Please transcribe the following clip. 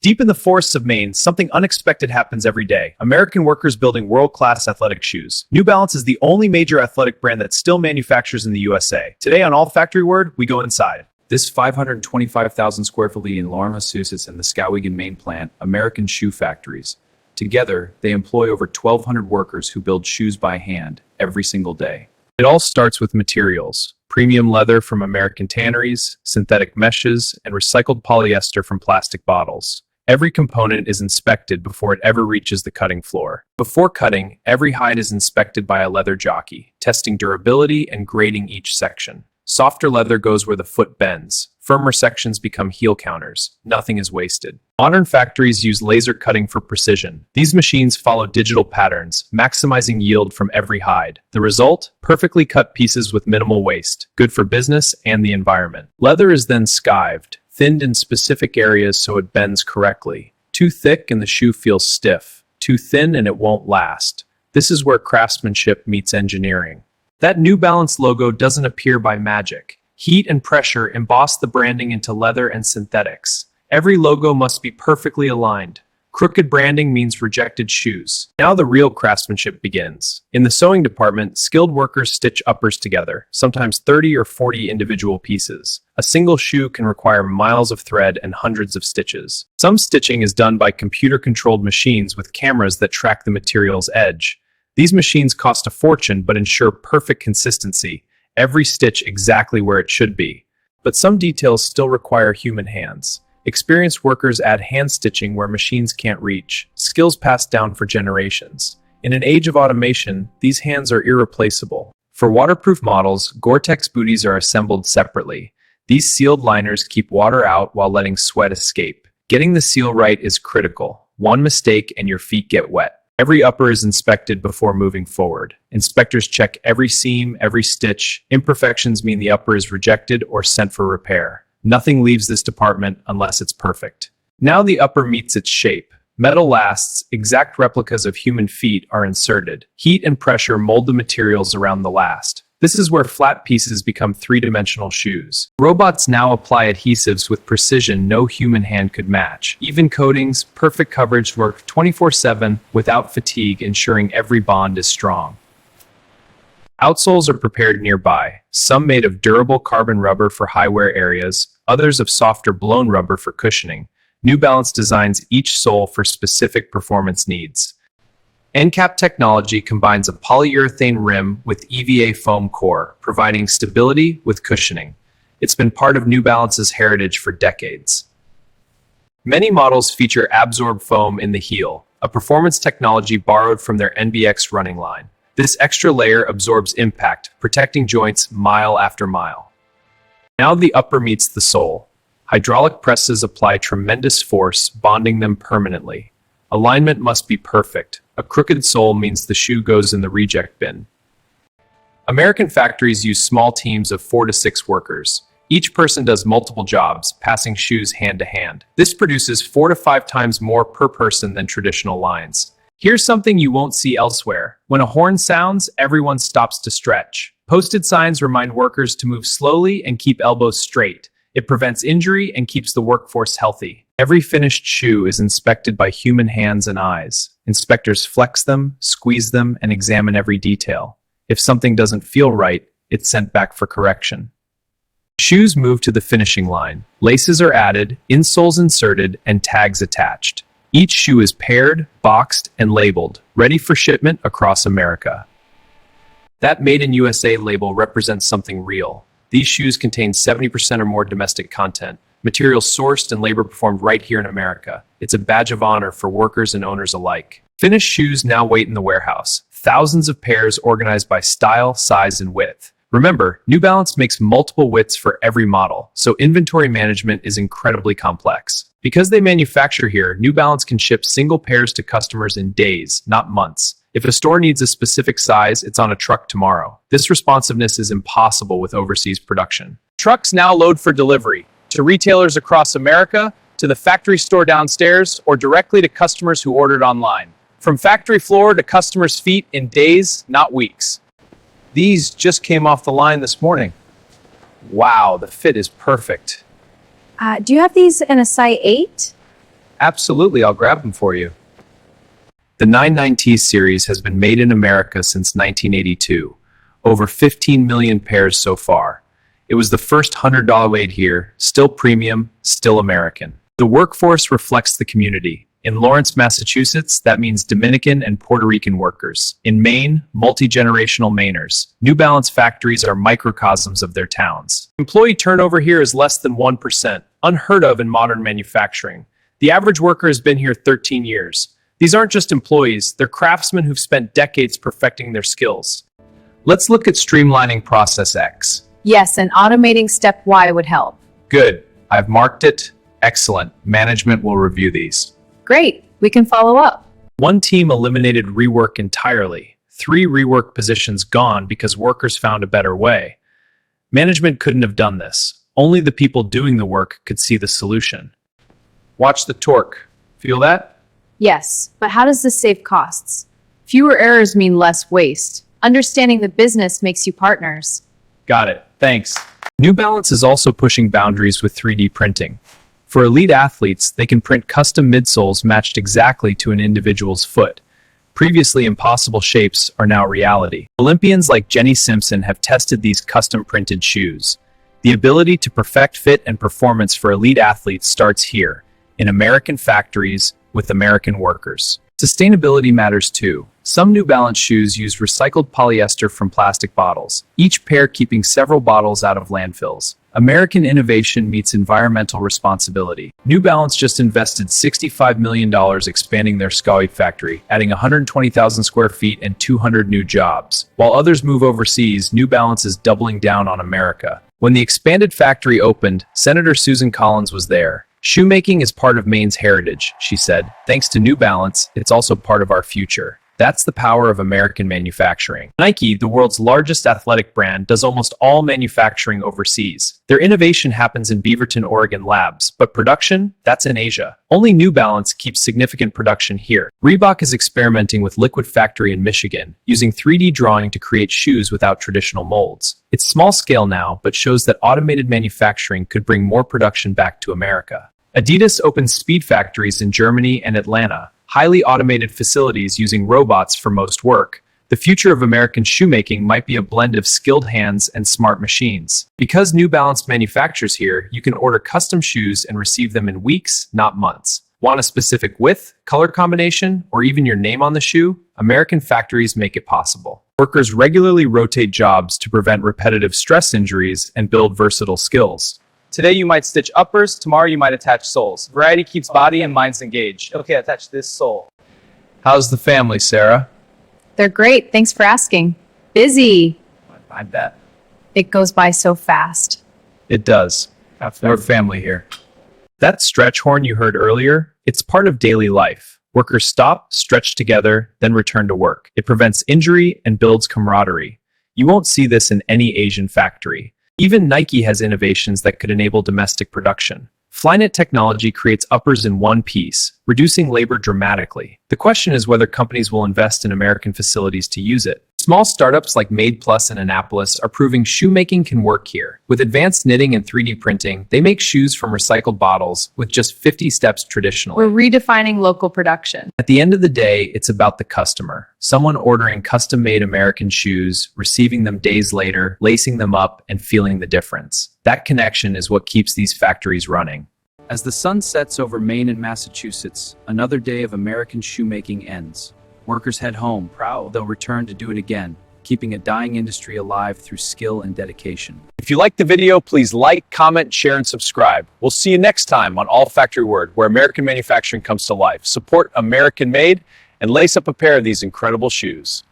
Deep in the forests of Maine, something unexpected happens every day. American workers building world-class athletic shoes. New Balance is the only major athletic brand that still manufactures in the USA. Today on All Factory Word, we go inside. This 525,000 square feet in Lawrence, Massachusetts and the Skowhegan, Maine plant, American shoe factories. Together, they employ over 1,200 workers who build shoes by hand every single day. It all starts with materials. Premium leather from American tanneries, synthetic meshes, and recycled polyester from plastic bottles. Every component is inspected before it ever reaches the cutting floor. Before cutting, every hide is inspected by a leather jockey, testing durability and grading each section. Softer leather goes where the foot bends. Firmer sections become heel counters. Nothing is wasted. Modern factories use laser cutting for precision. These machines follow digital patterns, maximizing yield from every hide. The result? Perfectly cut pieces with minimal waste. Good for business and the environment. Leather is then skived, thinned in specific areas so it bends correctly. Too thick and the shoe feels stiff. Too thin and it won't last. This is where craftsmanship meets engineering. That New Balance logo doesn't appear by magic. Heat and pressure emboss the branding into leather and synthetics. Every logo must be perfectly aligned. Crooked branding means rejected shoes. Now the real craftsmanship begins. In the sewing department, skilled workers stitch uppers together, sometimes 30 or 40 individual pieces. A single shoe can require miles of thread and hundreds of stitches. Some stitching is done by computer-controlled machines with cameras that track the material's edge. These machines cost a fortune but ensure perfect consistency, every stitch exactly where it should be. But some details still require human hands. Experienced workers add hand stitching where machines can't reach, skills passed down for generations. In an age of automation, these hands are irreplaceable. For waterproof models, Gore-Tex booties are assembled separately. These sealed liners keep water out while letting sweat escape. Getting the seal right is critical. One mistake and your feet get wet. Every upper is inspected before moving forward. Inspectors check every seam, every stitch. Imperfections mean the upper is rejected or sent for repair. Nothing leaves this department unless it's perfect. Now the upper meets its shape. Metal lasts, exact replicas of human feet are inserted. Heat and pressure mold the materials around the last. This is where flat pieces become three-dimensional shoes. Robots now apply adhesives with precision no human hand could match. Even coatings, perfect coverage work 24/7 without fatigue, ensuring every bond is strong. Outsoles are prepared nearby, some made of durable carbon rubber for high-wear areas, others of softer blown rubber for cushioning. New Balance designs each sole for specific performance needs. EnCap technology combines a polyurethane rim with EVA foam core, providing stability with cushioning. It's been part of New Balance's heritage for decades. Many models feature absorb foam in the heel, a performance technology borrowed from their NBX running line. This extra layer absorbs impact, protecting joints mile after mile. Now the upper meets the sole. Hydraulic presses apply tremendous force, bonding them permanently. Alignment must be perfect. A crooked sole means the shoe goes in the reject bin. American factories use small teams of 4 to 6 workers. Each person does multiple jobs, passing shoes hand to hand. This produces 4 to 5 times more per person than traditional lines. Here's something you won't see elsewhere. When a horn sounds, everyone stops to stretch. Posted signs remind workers to move slowly and keep elbows straight. It prevents injury and keeps the workforce healthy. Every finished shoe is inspected by human hands and eyes. Inspectors flex them, squeeze them, and examine every detail. If something doesn't feel right, it's sent back for correction. Shoes move to the finishing line. Laces are added, insoles inserted, and tags attached. Each shoe is paired, boxed, and labeled, ready for shipment across America. That Made in USA label represents something real. These shoes contain 70% or more domestic content, materials sourced and labor performed right here in America. It's a badge of honor for workers and owners alike. Finished shoes now wait in the warehouse. Thousands of pairs organized by style, size, and width. Remember, New Balance makes multiple widths for every model, so inventory management is incredibly complex. Because they manufacture here, New Balance can ship single pairs to customers in days, not months. If a store needs a specific size, it's on a truck tomorrow. This responsiveness is impossible with overseas production. Trucks now load for delivery to retailers across America, to the factory store downstairs, or directly to customers who ordered online. From factory floor to customers' feet in days, not weeks. These just came off the line this morning. Wow, the fit is perfect. Do you have these in a size 8? Absolutely, I'll grab them for you. The 99T series has been made in America since 1982. Over 15 million pairs so far. It was the first $100 weight here, still premium, still American. The workforce reflects the community. In Lawrence, Massachusetts, that means Dominican and Puerto Rican workers. In Maine, multi-generational Mainers. New Balance factories are microcosms of their towns. Employee turnover here is less than 1%, unheard of in modern manufacturing. The average worker has been here 13 years. These aren't just employees, they're craftsmen who've spent decades perfecting their skills. Let's look at streamlining process X. Yes, and automating step Y would help. Good. I've marked it. Excellent. Management will review these. Great, we can follow up. One team eliminated rework entirely. 3 rework positions gone because workers found a better way. Management couldn't have done this. Only the people doing the work could see the solution. Watch the torque. Feel that? Yes, but how does this save costs? Fewer errors mean less waste. Understanding the business makes you partners. Got it. Thanks. New Balance is also pushing boundaries with 3D printing. For elite athletes, they can print custom midsoles matched exactly to an individual's foot. Previously impossible shapes are now reality. Olympians like Jenny Simpson have tested these custom printed shoes. The ability to perfect fit and performance for elite athletes starts here, in American factories with American workers. Sustainability matters too. Some New Balance shoes use recycled polyester from plastic bottles, each pair keeping several bottles out of landfills. American innovation meets environmental responsibility. New Balance just invested $65 million expanding their Skowhegan factory, adding 120,000 square feet and 200 new jobs. While others move overseas, New Balance is doubling down on America. When the expanded factory opened, Senator Susan Collins was there. Shoemaking is part of Maine's heritage, she said. Thanks to New Balance, it's also part of our future. That's the power of American manufacturing. Nike, the world's largest athletic brand, does almost all manufacturing overseas. Their innovation happens in Beaverton, Oregon labs, but production, that's in Asia. Only New Balance keeps significant production here. Reebok is experimenting with Liquid Factory in Michigan, using 3D drawing to create shoes without traditional molds. It's small scale now, but shows that automated manufacturing could bring more production back to America. Adidas opens speed factories in Germany and Atlanta, highly automated facilities using robots for most work. The future of American shoemaking might be a blend of skilled hands and smart machines. Because New Balance manufactures here, you can order custom shoes and receive them in weeks, not months. Want a specific width, color combination, or even your name on the shoe? American factories make it possible. Workers regularly rotate jobs to prevent repetitive stress injuries and build versatile skills. Today you might stitch uppers, tomorrow you might attach soles. Variety keeps body and minds engaged. Okay, attach this sole. How's the family, Sarah? They're great, thanks for asking. Busy. I bet. It goes by so fast. It does. We're family here. That stretch horn you heard earlier, it's part of daily life. Workers stop, stretch together, then return to work. It prevents injury and builds camaraderie. You won't see this in any Asian factory. Even Nike has innovations that could enable domestic production. Flyknit technology creates uppers in one piece, reducing labor dramatically. The question is whether companies will invest in American facilities to use it. Small startups like Made Plus and Annapolis are proving shoemaking can work here. With advanced knitting and 3D printing, they make shoes from recycled bottles with just 50 steps traditionally. We're redefining local production. At the end of the day, it's about the customer. Someone ordering custom-made American shoes, receiving them days later, lacing them up, and feeling the difference. That connection is what keeps these factories running. As the sun sets over Maine and Massachusetts, another day of American shoemaking ends. Workers head home, proud they'll return to do it again, keeping a dying industry alive through skill and dedication. If you liked the video, please like, comment, share, and subscribe. We'll see you next time on All Factory Word, where American manufacturing comes to life. Support American made and lace up a pair of these incredible shoes.